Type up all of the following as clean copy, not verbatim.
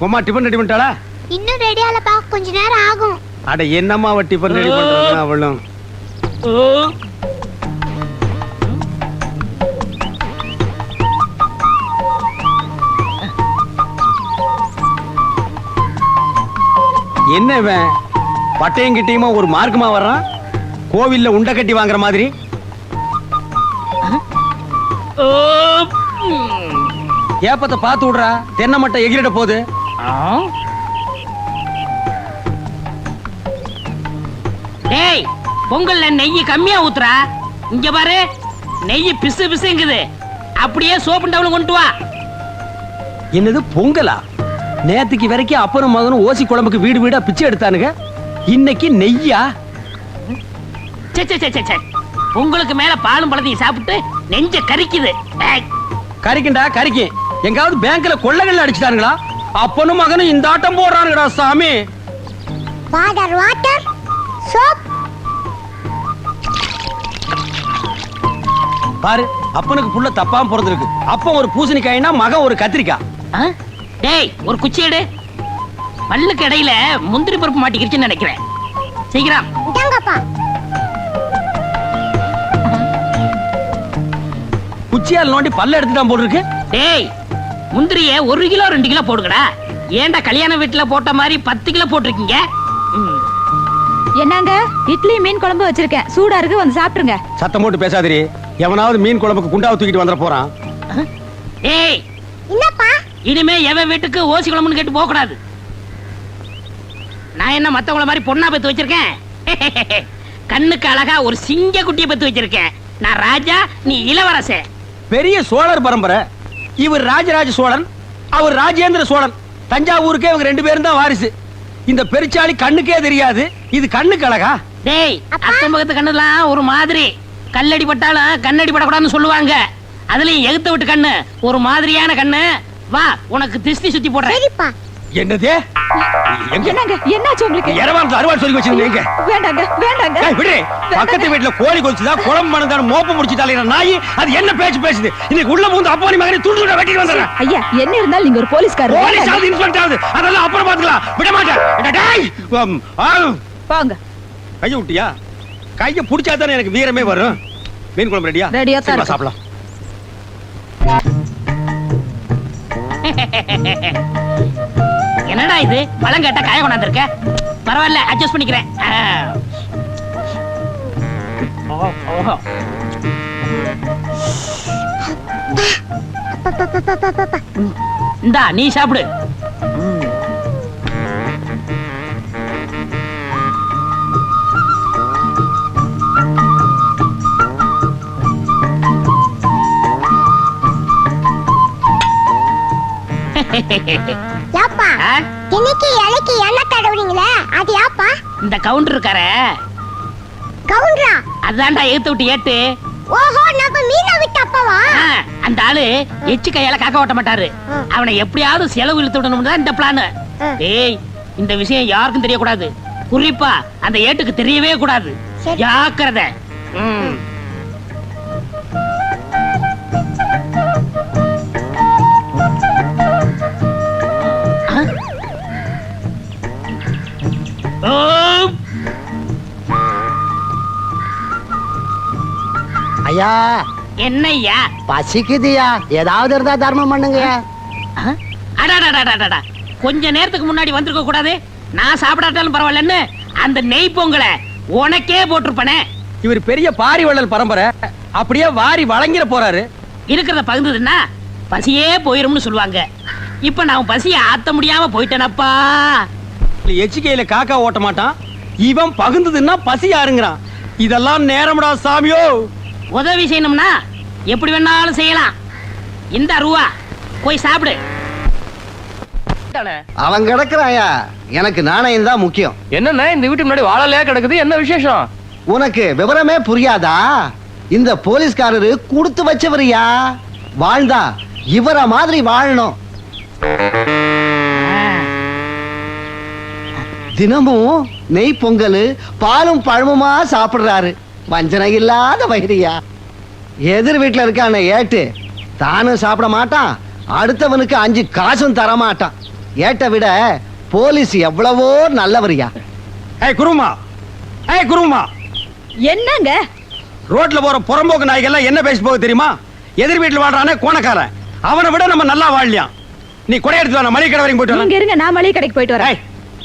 Uma tiffin ready பண்ணிட்டாளா? இன்னும் ready ஆகலப்பா, கொஞ்ச நேரம் ஆகும். அட என்னம்மா அவ டிபன் ரெடி பண்றாங்க அவளும். என்ன இவன் பட்டையும் கிட்டையுமா ஒரு மார்க்கமா வர்றான்? கோவில்ல உண்டை கட்டி வாங்குற மாதிரி. ஏப்பத்தை பார்த்து விடுறா, தென்னை மட்டை எகிரிட போகுது. டேய், பொங்கல்ல நெய் கம்மியா ஊத்துறா. இங்க பாரு, நெய் பிசு பிசுங்குது. அப்படியே சோப்பு டவுன் கொண்டு வா. என்னது பொங்கலா? நேத்துக்கு வரைக்கும் அப்பனும் மகனும் ஓசி குழம்புக்கு வீடு வீடா பிச்சை எடுத்தானுங்க, இன்னைக்கு நெய்யா? உங்களுக்கு மேல பாலும் பழத்தையும் சாப்பிட்டு நெஞ்ச கரிக்குது. கரிக்கண்டா கரிக்கு. எங்காவது பேங்க்ல கொள்ளைகள் அடிச்சுட்டானுங்களா? அப்பனும் மகனும் இந்த ஆட்டம் போடுறானுங்கடா சாமி. Water water soap. பாரு, அப்பனுக்கு புள்ள தப்பாம பிறந்திருக்கு. அப்பன் ஒரு பூசணிக்காய்னா மகன் ஒரு கத்திரிக்காய். டேய், ஒரு குச்சி எடு. பல்லுக்கு இடையில முந்திரி பருப்பு மாட்டிக்கிருச்சுன்னு நினைக்கிறேன். சீக்கிரம் இந்தாங்கப்பா. குச்சியால் நோண்டி பல்ல எடுத்துட்டான் போட்டுருக்கு. டேய், முந்திரிய 1 கிலோ 2 கிலோ போடுங்கடா. ஏன்டா கல்யாண வீட்டுல போட்ட மாதிரி 10 கிலோ போட்டிருக்கீங்க? என்னங்க, இட்லி மீன் குழம்பு வச்சிருக்கேன், சூடா இருக்கு, வந்து சாப்பிட்டுருங்க. சத்தம் போட்டு பேசாதீரி. எவனாவது மீன் குழம்புக்கு குண்டாவை தூக்கிட்டு வந்துட போறான். ஏய், என்னப்பா? இனிமே எவன் வீட்டுக்கு ஓசி குழம்புன்னு கேட்டு போக கூடாது. நான் என்ன மத்தவங்கள மாதிரி பொண்ணா பெத்து வச்சிருக்கேன்? கண்ணுக்கு அழகா ஒரு சிங்க குட்டியை பெத்து வச்சிருக்கேன். நான் ராஜா, நீ இளவரசன். பெரிய சோழர் பரம்பரை. இவர் ராஜராஜ சோழன், அவர் ராஜேந்திர சோழன். தஞ்சாவூருக்கே இவங்க 2 பேரும் தான் வாரிசு. இந்த பெருச்சாளி கண்ணுக்கே தெரியாது, இது கண்ணுக்கு அழகா? டேய், அக்கம் பக்கத்து கண்ணுலாம் ஒரு மாதிரி. கல்லடி பட்டாலும் கண்ணடி படக்கூடாதுன்னு சொல்லுவாங்க. அதுலயும் எகுத்த விட்டு கண்ணு ஒரு மாதிரியான கண்ணு. வா, உனக்கு திருஷ்டி சுத்தி போடுறேன். சரிப்பா. என்னது? என்னங்க, என்னாச்சு உங்களுக்கு? இரவான் அறுவாள் சொல்லி வச்சிருந்தீங்க. வேண்டாங்க வேண்டாங்க. விடு. பக்கத்து வீட்டுல கோழி கொல்ச்சுதா, குழம்பு மணந்தான மோப்ப முடிச்சு தலையிற நாய் அது என்ன பேச்சு பேசுது? இன்னைக்கு உள்ள மூந்து அப்பா நீ மகனை துண்டு துண்டா வெட்டிட்டு வந்தறேன். ஐயா, என்ன இருந்தாலும் நீங்க ஒரு போலீஸ்காரர். போலீஸ் ஆவது இன்ஸ்பெக்டர் ஆவது அதெல்லாம் அப்புறம் பாத்துக்கலாம். விட மாட்டேன். டேய், வாங்க. கைய விட்டியா? கைய புடிச்சா தானே எனக்கு வீரமே வரும். மீன் குழம்பு ரெடியா? ரெடியா தான். சாப்பிடலாம். என்னடா இது, பழம் கேட்டா காய கொண்டாந்துருக்க? பரவாயில்ல, அட்ஜஸ்ட் பண்ணிக்கிறேன். இந்தா, நீ சாப்பிடு. யாப்பா, இன்னைக்கு இலைக்கு எண்ணெய் தடவுறீங்களே, அது யாப்பா? இந்த கவுண்டர் இருக்காரே. கவுண்டரா? அதான்டா ஏத்து விட்டு ஏத்து. ஓஹோ, நம்ம மீனை விட்டு அப்பவா? அந்த ஆளு எச்சு கையால காக்க ஓட்ட மாட்டாரு. அவனை எப்படியாவது செலவு இழுத்து விடணும் தான் இந்த பிளான். டேய், இந்த விஷயம் யாருக்கும் தெரியக்கூடாது. குறிப்பா அந்த ஏட்டுக்கு தெரியவே கூடாது. ஜாக்கிரதை. ஐயா, என்னய்யா? பசிக்குதுயா, ஏதாவது இருந்தா தர்மம் பண்ணுங்க. அடாடாடாடாடா, கொஞ்ச நேரத்துக்கு முன்னாடி வந்திருக்க கூடாது? நான் சாப்பிடாட்டாலும் பரவாயில்லன்னு அந்த நெய் பொங்கலை உனக்கே போட்டிருப்பனே. இவர் பெரிய பாரி வள்ளல் பரம்பரை, அப்படியே வாரி வழங்கிட போறாரு. இருக்கிறத பகிர்ந்ததுன்னா பசியே போயிரும்னு சொல்லுவாங்க. இப்ப நான் பசிய ஆத்த முடியாம போயிட்டேனப்பா. எச்சிக்கையில காக்கா ஓட்ட மாட்டான், இவன் பகுந்ததுன்னா பசி யாருங்கிறான். இதெல்லாம் நேரம்டா சாமியோ. உதவி செய்யணும்னா எப்படி வேணாலும் செய்யலாம். இந்த ரூபா போய் சாப்பிடு. அவன் கிடக்குறாயா, எனக்கு நாணயம் தான் முக்கியம். என்னன்னா இந்த வீட்டு முன்னாடி வாழலையா கிடக்குது, என்ன விசேஷம்? உனக்கு விவரமே புரியாதா? இந்த போலீஸ்காரரு கொடுத்து வச்சவரியா. வாழ்ந்தா இவர மாதிரி வாழணும். தினமும் நெய் பொங்கல் பாலும் பழமுமா சாப்பிடுறாரு. வஞ்சனை இல்லாத வயிறியா. எதிர் வீட்டுல இருக்கான ஏட்டு தானும் சாப்பிட மாட்டான், அடுத்தவனுக்கு 5 காசும் தர மாட்டான். ஏட்ட விட போலீஸ் எவ்வளவோ நல்லவரியா. ஏய் குருமா என்னங்க ரோட்ல போற புறம்போக்கு நாய்கள் என்ன பேசி போக தெரியுமா? எதிர் வீட்டுல வாழ்றானே கோணக்காரன், அவனை விட நம்ம நல்லா வாழலாம். நீ கொடை எடுத்து வா, நான் மளிகை கடை வரைக்கும் போயிட்டு வரேன். நீங்க இருங்க, நான் மளிகை கடைக்கு போயிட்டு வரேன். ஏய்,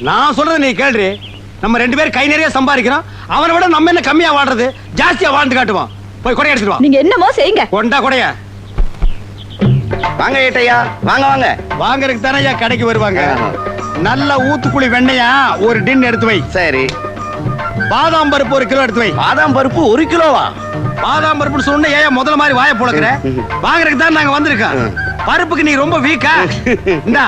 நான் சொல்றது நீ கேள்றி. நம்ம 2 பேரும் கை நிறைய சம்பாதிக்கிறோம், அவனை விட நம்ம என்ன கம்மியா வாழ்றது, ஜாஸ்தியா வாழ்ந்து காட்டுவான். போய் கொடை எடுத்துட்டு வா. நீங்க என்னமோ செய்யுங்க. கொண்டா கொடைய. வாங்க ஏட்டையா, வாங்க வாங்க. வாங்கறதுக்கு தானே ஐயா கடைக்கு வருவாங்க. நல்ல ஊத்துக்குழி வெண்ணையா ஒரு டின் எடுத்து வை. சரி. பாதாம் பருப்பு 1 கிலோ எடுத்து வை. பாதாம் பருப்பு 1 கிலோவா? பாதாம் பருப்பு சொன்ன ஏன் முதல்ல மாதிரி வாயை புழக்கிற? வாங்குறதுக்கு தான் நாங்க வந்திருக்கோம். பருப்புக்கு நீ ரொம்ப வீக்கா? இந்தா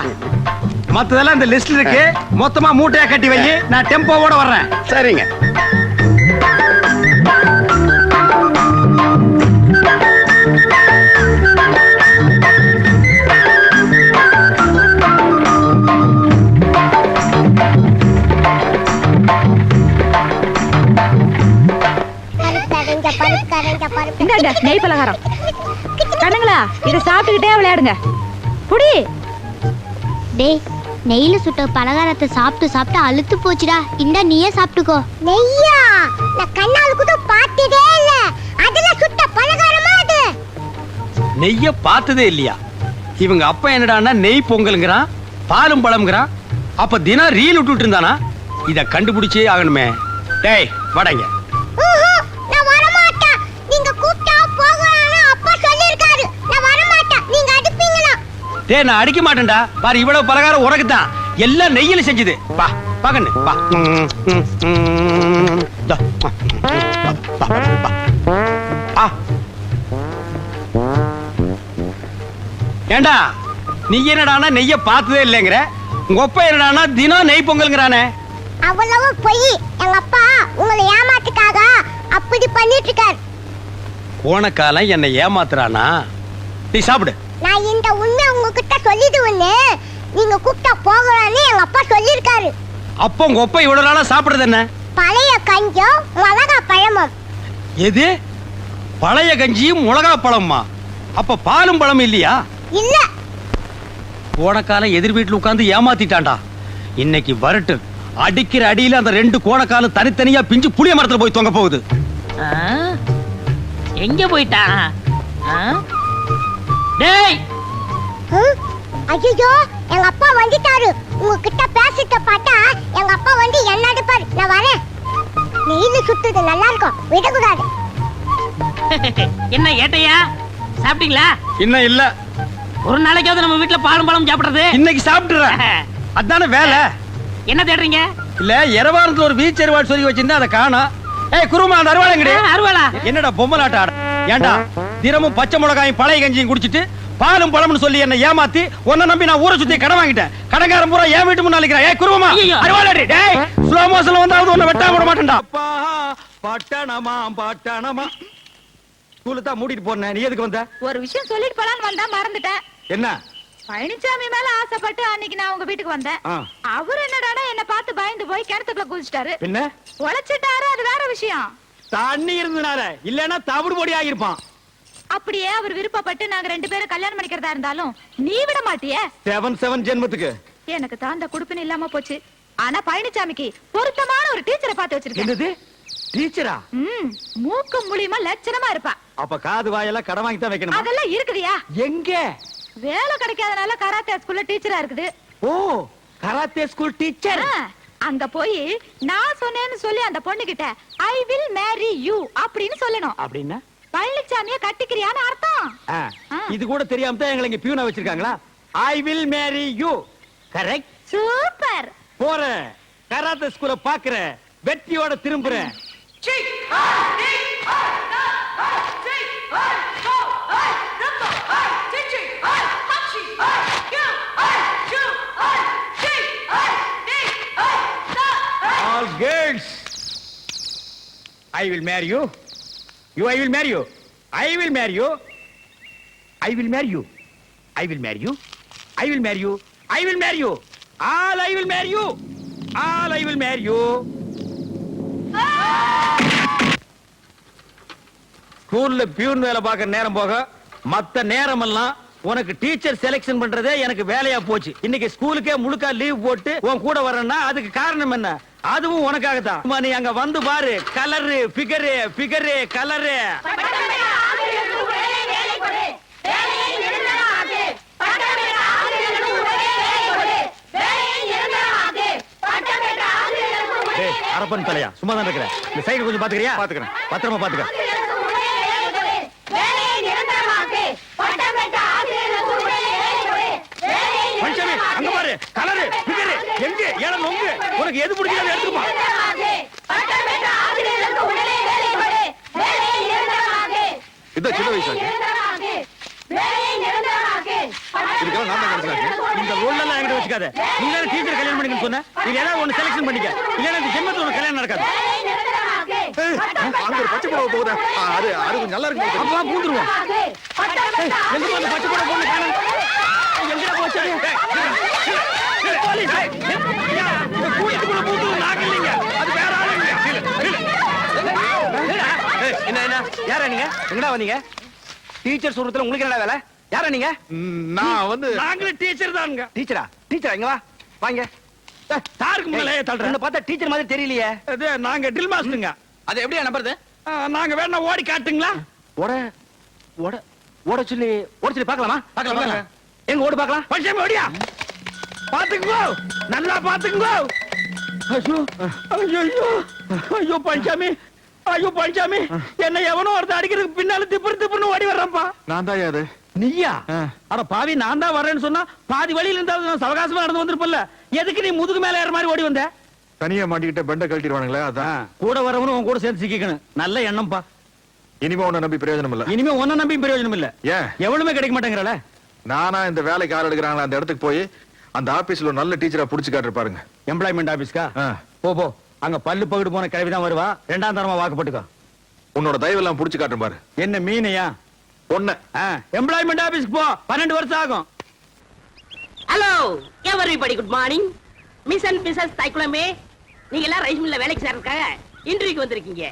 மத்ததெல்லாம் இந்த லிஸ்ட்ல இருக்கு, மொத்தமா மூட்டையா கட்டி வை. நான் டெம்போவோட வர்றேன். சரிங்க. இந்தாங்க நெய் பலகாரம். கண்ணுங்களா, இதை சாப்பிட்டுக்கிட்டே விளையாடுங்க. புடி. டேய், நெய்ல சுட்ட பலகாரத்தை சாப்பிட்டு சாப்பிட்டு அழுத்து போச்சுடா. இந்தா நீயே சாப்பிட்டுக்கோ. நெய்யா? நான் கண்ணால கூட பார்த்ததே இல்ல. அதுல சுட்ட பலகாரமா அது? நெய்ய பார்த்ததே இல்லையா? இவங்க அப்பா என்னடான்னா நெய் பொங்கல்ங்கறான், பாலும் பழம்ங்கறான். அப்ப தினம் ரீல் விட்டுட்டு இருந்தானா? இத கண்டுபிடிச்சே ஆகணுமே. டேய் வாடங்க. நான் வர மாட்டேன். நீங்க கூப்பிட்டா போகலாம்னு அப்பா சொல்லிருக்காரு. நான் வர மாட்டேன். நீங்க அடிப்பீங்களா? டேய் நான் அடிக்க மாட்டேன்டா. பாரு இவ்வளவு பலகாரம் உனக்கு தான். எல்லாம் நெய்யில செஞ்சது. வா பாக்கண்ணு வா. ஏண்டா நீ என்னடானா நெய்ய பார்த்ததே இல்லைங்கிற, உங்க அப்பா என்னடானா தினம் நெய் பொங்கல்ங்கறானே? அவ்வளவு பொய். எங்க அப்பா உங்களை ஏமாத்துக்காக அப்படி பண்ணிட்டு இருக்காரு. கோணக்காலம் என்னை ஏமாத்துறானா? நீ சாப்பிடு. நான் இந்த உண்மை உங்ககிட்ட சொல்லிடுவேன்னு நீங்க கூப்பிட்டா போகலான்னு எங்க அப்பா சொல்லிருக்காரு. அப்போ உங்க அப்பா இவ்வளவு நாளா சாப்பிடுறது என்ன? பழைய கஞ்சம் மிளகா பழமும். எது? பழைய கஞ்சியும் மிளகா பழமா? அப்ப பாலும் பழம் இல்லையா? இல்ல. கோணக்காலம் எதிர் வீட்டுல உட்கார்ந்து ஏமாத்திட்டான்டா. இன்னைக்கு வரட்டு அடிக்கிற அடியில அந்த 2 கோணக்காலம் தனித்தனியா பிஞ்சு புளிய மரத்துல போய் தொங்க போகுது. எங்க போயிட்டான்? டேய் ஐயோ, எங்க அப்பா வந்துட்டாரு. உங்ககிட்ட பேசிட்ட பார்த்தா எங்க அப்பா வந்து என்ன அடிப்பாரு. நான் வரேன். நெய்ல சுத்துது நல்லா இருக்கும், விடக்கூடாது. என்ன ஏட்டையா, சாப்பிட்டீங்களா? இன்னும் இல்ல. ஒரு நாளைக்காவது நம்ம வீட்டுல பாலும் பழம் சாப்பிடுறது. இன்னைக்கு சாப்பிட்டுறேன். அதானே வேலை. என்ன தேடுறீங்க? இல்ல எரவாரத்துல ஒரு வீச் அருவாள் சொல்லி வச்சிருந்தா அதை காணோம். ஏய் குருமா, அந்த அருவாளங்கடி. அருவாளா? என்னடா பொம்மலாட்ட ஆட? ஏண்டா தினமும் பச்சை மிளகாயும் பழைய கஞ்சியும் குடிச்சிட்டு பாலும் பழம்னு சொல்லி என்ன ஏமாத்தி உன்னை நம்பி நான் ஊரை சுத்தி கடன் வாங்கிட்டேன். கடங்காரன் பூரா என் வீட்டு முன்னால நிக்கிறா. ஏய் குருமா, அருவாளடி. டேய் ஸ்லோ மோஷன்ல வந்தாவது உன்னை வெட்டாம விட மாட்டேன்டா. பட்டணமா ஸ்கூலுக்கு தான் மூடிட்டு போறேன். நீ எதுக்கு வந்த? ஒரு விஷயம் சொல்லிட்டு போலான்னு வந்தா மறந்துட்டேன். என்ன? பழனிசாமி மேல ஆசைப்பட்டு அன்னைக்கு நான் உங்க வீட்டுக்கு வந்தேன். அவர் என்னடானா என்ன பார்த்து பயந்து போய் கிணத்துக்குள்ள குதிச்சிட்டாரு. என்ன? உழைச்சிட்டாரு, அது வேற விஷயம். தண்ணி இருந்தனால, இல்லன்னா தவிடு பொடி ஆகிருப்பான். அப்படியே அவர் விருப்பப்பட்டு நாங்க 2 பேரும் கல்யாணம் பண்ணிக்கிறதா இருந்தாலும் நீ விட மாட்டியே. 7 ஜென்மத்துக்கு எனக்கு தான் அந்த குடுப்பின இல்லாம போச்சு. ஆனா பழனிசாமிக்கு பொருத்தமான ஒரு டீச்சரை பார்த்து வச்சிருக்கேன். என்னது? டீச்சரா? மூக்கு மூலியமா லட்சணமா இருப்பா. அப்ப காது வாயெல்லாம் கடன் வாங்கி தான் வைக்கணும். அதெல்லாம் இருக்குதியா? எங்க? வேலை கிடைக்காதனால கராத்தே ஸ்கூல்ல டீச்சரா இருக்குது. ஓ, கராத்தே ஸ்கூல் டீச்சர். அங்க போய் நான் சொன்னேன்னு சொல்லி அந்த பொண்ணு கிட்ட ஐ வில் மேரி யூ அப்படின்னு சொல்லணும். அப்படின்னா பழனிசாமிய கட்டிக்கிறியான்னு அர்த்தம். இது கூட தெரியாம தான் எங்களை இங்க பியூனா வச்சிருக்காங்களா? I will marry you. Correct. Super. போறேன், கராத்தே ஸ்கூல பாக்குறேன், வெற்றியோட திரும்புறேன். All girls, I will marry you. I will marry you. I will marry you. I will marry you. I will marry you. I will marry you. I will marry you. All I will marry you. All I will marry you. ஸ்கூல்ல peon வேலை பார்க்க நேரம் போக மத்த நேரம் எல்லாம் உனக்கு teacher selection பண்றதே எனக்கு வேலையா போச்சு. இன்னைக்கு ஸ்கூலுக்கே முழுக்கா லீவ் போட்டு உன் கூட வரேன்னா அதுக்கு காரணம் என்ன? அதுவும் உனக்காகத்தான். அம்மா, நீ அங்க வந்து பாரு. Colour, figure, colour. அரப்பன் தலையா, சும்மா தான் இருக்கிற. இந்த சைடு கொஞ்சம் பாத்துக்கிறியா? பாத்துக்கிறேன். பத்திரமா பாத்துக்க. பஞ்சமி, அங்க பாரு. கலரு, பிகரு, எங்க ஏலம் நொங்கு. உனக்கு எது பிடிக்குதோ எடுத்துப்பா. இத சின்ன வயசு இதுக்கெல்லாம் நான் தான் கிடைச்சாங்க. இந்த ரோல் எல்லாம் என்கிட்ட வச்சுக்காத. நீ தானே டீச்சர் கல்யாணம் பண்ணிக்கன்னு சொன்ன. நீ ஏதாவது ஒண்ணு செலக்ஷன் பண்ணிக்க. இல்லைன்னா இந்த ஜென்மத்துல உனக்கு கல்யாணம் நடக்காது. அங்க ஒரு பச்சை புடவை போகுது. அது அது கொஞ்சம் நல்லா இருக்கு. அப்பா பூந்துருவோம். எங்க அந்த பச்சை புடவை பொண்ணு காணோம். எங்கடா போச்சு? போலீஸ் இந்த கூட்டத்துக்குள்ள பூந்து நாங்க இல்லைங்க. அது வேற ஆளுங்க. என்ன யாரா நீங்க? எங்கடா வந்தீங்க? டீச்சர் சொல்றதுல உங்களுக்கு என்னடா வேலை? யாரா நீங்க? நான் வந்து நாங்களே டீச்சர் தானுங்க. டீச்சரா இங்க வா வாங்க. தாருக்கு முன்னாலே தள்ளுறேன். உன்னை பார்த்தா டீச்சர் மாதிரி தெரியலையே. அது நாங்க ட்ரில் மாஸ்டருங்க. அது எப்படியா நம்புறது? நாங்க வேணா ஓடி காட்டுங்களா? ஓட ஓட ஓட சொல்லி பார்க்கலாமா? பார்க்கலாம். எங்க ஓடு பார்க்கலாம். பஞ்சமி ஓடியா? பாத்துக்கோ, நல்லா பாத்துக்கோ. ஐயோ ஐயோ ஐயோ பஞ்சாமி, ஐயோ பஞ்சாமி, என்ன எவனோ ஒருத்தர் அடிக்கிறதுக்கு பின்னால திப்புன்னு ஓடி வர்றப்பா. நான் தான் அது. நீயா? அட பாவி, நான் தான் வரேன்னு சொன்னா பாதி வழியில இருந்தாலும் நான் சவகாசமா நடந்து வந்திருப்பல்ல. எதுக்கு நீ முதுகு மேல ஏற மாதிரி ஓடி வந்த? தனியா மாட்டிக்கிட்ட பெண்ட கழட்டிடுவானுங்களே அதான். கூட வரவனும் உன் கூட சேர்ந்து சிக்கணும். நல்ல எண்ணம்ப்பா. இனிமே உன்னை நம்பி பிரயோஜனம் இல்ல. இனிமே உன்ன நம்பி பிரயோஜனம் இல்ல. ஏன்? எவ்வளவுமே கிடைக்க மாட்டேங்கிறல. நானா இந்த வேலைக்கு ஆள் எடுக்கிறாங்களா அந்த இடத்துக்கு போய் அந்த ஆபீஸ்ல ஒரு நல்ல டீச்சரா புடிச்சு காட்டுற பாருங்க. எம்ப்ளாய்மெண்ட் ஆபீஸ்க்கா? போ அங்க பல்லு பகுடு போன கிழவிதான் வருவா. ரெண்டாம் தரமா வாக்குப்பட்டுக்கோ. உன்னோட தயவு எல்லாம் புடிச்சு காட்டுற பாரு. என்ன மீனையா? ஒண்ணு எம்ப்ளாய்மெண்ட் ஆபீஸ்க்கு போ. 12 வருஷம் ஆகும். Hello everybody, good morning. Miss and missus தைக்குளமே, நீங்க எல்லாம் ரைஸ் மில்ல வேலைக்கு சேர்றதுக்காக இன்டர்வியூக்கு வந்திருக்கீங்க.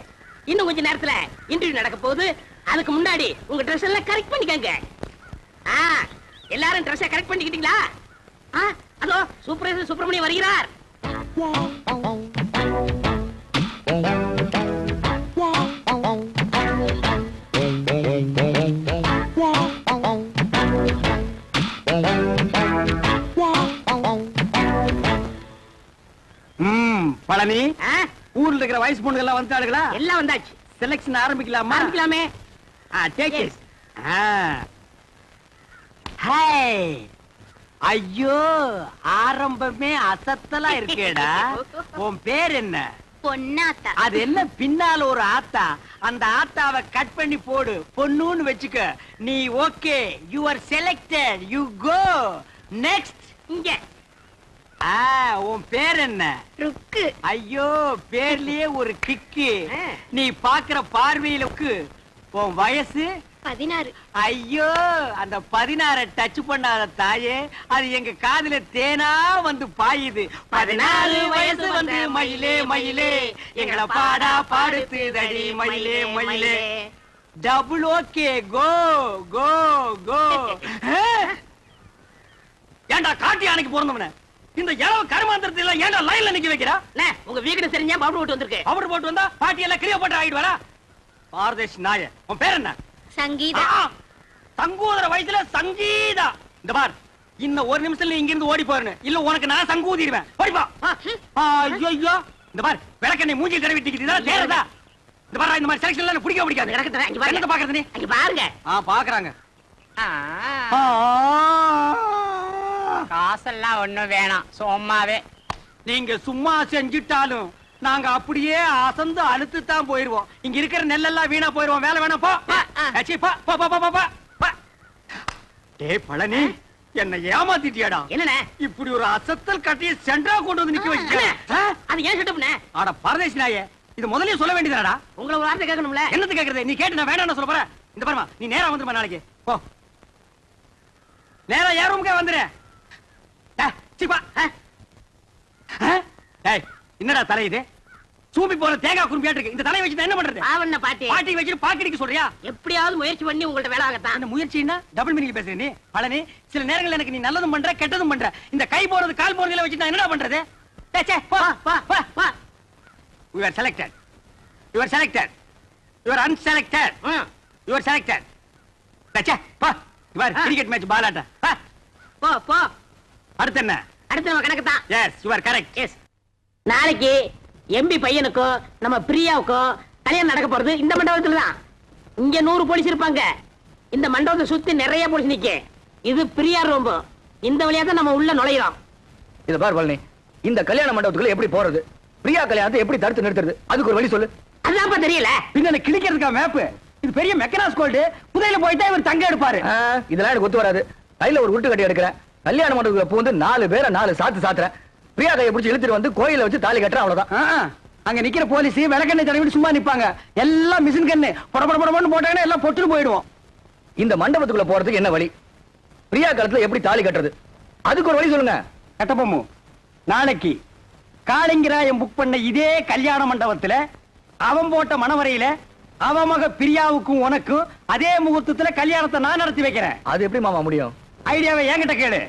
இன்னும் கொஞ்ச நேரத்துல இன்டர்வியூ நடக்க போகுது. அதுக்கு முன்னாடி உங்க ட்ரெஸ் எல்லாம் கரெக்ட் பண்ணிக்கங்க. எல்லாரும் ட்ரெஸ்ஸை கரெக்ட் பண்ணிக்கிட்டீங்களா? அதோ சூப்பர்வைசர் சுப்பிரமணியம் வருகிறார். பழனி, ஊர்ல இருக்கிற வயசு பொண்ணுங்க எல்லாம் வந்துட்டாளுங்களா? எல்லாம் வந்தாச்சு. செலக்ஷன் ஆரம்பிக்கலாமா? ஆரம்பிக்கலாமே. Take it. ஹாய். ஐயோ, ஆரம்பமே அசத்தலா இருக்கேடா. உன் பேர் என்ன? பொன்னாத்தா. அது என்ன பின்னால ஒரு ஆத்தா? அந்த ஆத்தாவை கட் பண்ணி போடு, பொண்ணுன்னு வெச்சுக்க. நீ okay, you are selected, you go next. இங்க உன் பேர் என்ன? ருக்கு. ஐயோ, பேர்லயே ஒரு கிக்கு. நீ பாக்குற பார்வையிலுக்கு. உன் வயசு? 16. ஐயோ, அந்த 16 டச் பண்ணாத தாயே, அது எங்க காதுல தேனா வந்து பாயுது. 14 வயசு வந்து மயிலே மயிலே எங்களை பாடா பாடுத்து தடி மயிலே மயிலே. டபுள் ஓகே, கோ கோ கோ. ஏண்டா காட்டி அன்னைக்கு பிறந்தவன இந்த இளவு கருமாந்திரத்தை எல்லாம் ஏண்டா லைன்ல நிக்க வைக்கிறா? உங்க வீடு தெரிஞ்சா பவுடர் போட்டு வந்திருக்கு. பவுடர் போட்டு வந்தா பாட்டி எல்லாம் கிளியோ போட்டு ஆகிட்டு வரா. பாரதேஷ் நாய, உன் பேர் என்ன? சங்கீதா. சங்கூதர வயசுல சங்கீதா. இந்த பார், இன்னும் ஒரு நிமிஷத்துல இங்க இருந்து ஓடி போறேன். இல்ல உனக்கு நான் சங்கூதிடுவேன். ஓடிப்பா. ஐயோ, இந்த பார், விளக்கண்ணை மூஞ்சி தடவிட்டிக்கிட்டு தேரதா. இந்த பார், இந்த மாதிரி செலக்ஷன் எல்லாம் பிடிக்க பிடிக்காது. என்னத்தை பாக்குறது நீ? அங்க பாருங்க. பாக்குறாங்க. காசெல்லாம் ஒண்ணும் வேணாம், சும்மாவே. நீங்க சும்மா செஞ்சிட்டாலும் நாங்க அப்படியே அசந்து அழுத்து தான் போயிருவோம். இங்க இருக்கிற நெல்லெல்லாம் வீணா போயிருவோம். வேலை வேணாம் போ. டேய் பழனி, என்ன ஏமாத்திட்டியாடா. என்னண்ணே இப்படி ஒரு அசத்தல் கட்டிய சென்ட்ரா கொண்டு வந்து நிக்க வச்சு. அது ஏன் செட்டப்னே? ஆட பரதேசி நாயே, இது முதல்லயே சொல்ல வேண்டியதாடா. உங்களை ஒரு வார்த்தை கேட்கணும்ல. என்னது கேக்குறது? நீ கேட்டு நான் வேணாம்னு சொல்ல போறேன். இந்த பாருமா, நீ நேரா வந்துருமா நாளைக்கு. போ, நேரா ஏன் ரூமுக்கே வந்துரு. என்னடா தலை இது? சூம்பி போற தேங்காய் குறும்பியாட்டு இருக்கு. இந்த தலையை வச்சு நான் என்ன பண்றது? ஆவண்ண பாட்டி பாட்டி வச்சு பாக்கடிக்க சொல்றியா? எப்படியாவது முயற்சி பண்ணி உங்கள்ட்ட வேலை ஆகத்தான். அந்த முயற்சின்னா டபுள் மீனிங் பேசுற நீ. பழனி, சில நேரங்கள்ல எனக்கு நீ நல்லதும் பண்ற கெட்டதும் பண்ற. இந்த கை போறது கால் போறதுல வச்சு நான் என்னடா பண்றது? டே சே போ போ போ போ. You are selected. You are selected. You are unselected. You are selected. டே சே போ. இவர் கிரிக்கெட் மேட்ச் பால் ஆட்ட. போ போ. அடுத்து என்ன? அடுத்து நம்ம கணக்கு தான். Yes, you are correct. Yes. நாளைக்கு எம்பி பையனுக்கும் நம்ம பிரியாவுக்கும் கல்யாணம் நடக்க போறது இந்த மண்டபத்துல தான். இங்க 100 போலீஸ் இருப்பாங்க. இந்த மண்டபத்தை சுத்தி நிறைய போலீஸ் நிக்க. இது பிரியா ரூம். இந்த வழியா தான் நம்ம உள்ள நுழையிறோம். இத பார் பழனி, இந்த கல்யாண மண்டபத்துக்குள்ள எப்படி போறது? பிரியா கல்யாணத்தை எப்படி தடுத்து நிறுத்துறது? அதுக்கு ஒரு வழி சொல்லு. அதான்ப்பா தெரியல. பின்ன கிளிக்கிறதுக்கா மேப்? இது பெரிய மெக்கனாஸ் கோல்டு. புதையில போயிட்டா இவர் தங்க எடுப்பாரு. இதெல்லாம் எனக்கு ஒத்து வராது. கையில ஒரு உருட்டு கட்டி எடுக்கிறேன். கல்யாண மண்டபத்துக்குள்ள பூந்து 4 பேரை 4 சாத்து சாத்துறேன். பிரியா கையை பிடிச்சி இழுத்துட்டு வந்து கோயில வச்சு தாலி கட்டுறேன். அவ்வளவுதான். அங்க நிக்கிற போலீஸ் விளக்கெண்ணெய் தடவிட்டு சும்மா நிப்பாங்க. எல்லாம் மிஷின் கண்ணு பொட பொட பொடன்னு போட்டாங்கன்னா எல்லாம் பொட்டுன்னு போயிடுவோம். இந்த மண்டபத்துக்குள்ள போறதுக்கு என்ன வழி? பிரியா காலத்துல எப்படி தாலி கட்டுறது? அதுக்கு ஒரு வழி சொல்லுங்க. கட்டப்பொம்மு, நாளைக்கு காளிங்கராயம் புக் பண்ண இதே கல்யாண மண்டபத்துல அவன் போட்ட மணவரையில அவன் மக பிரியாவுக்கும் உனக்கும் அதே முகூர்த்தத்துல கல்யாணத்தை நான் நடத்தி வைக்கிறேன். அது எப்படி மாமா முடியும்? ஐடியாவை என்கிட்ட கேளு.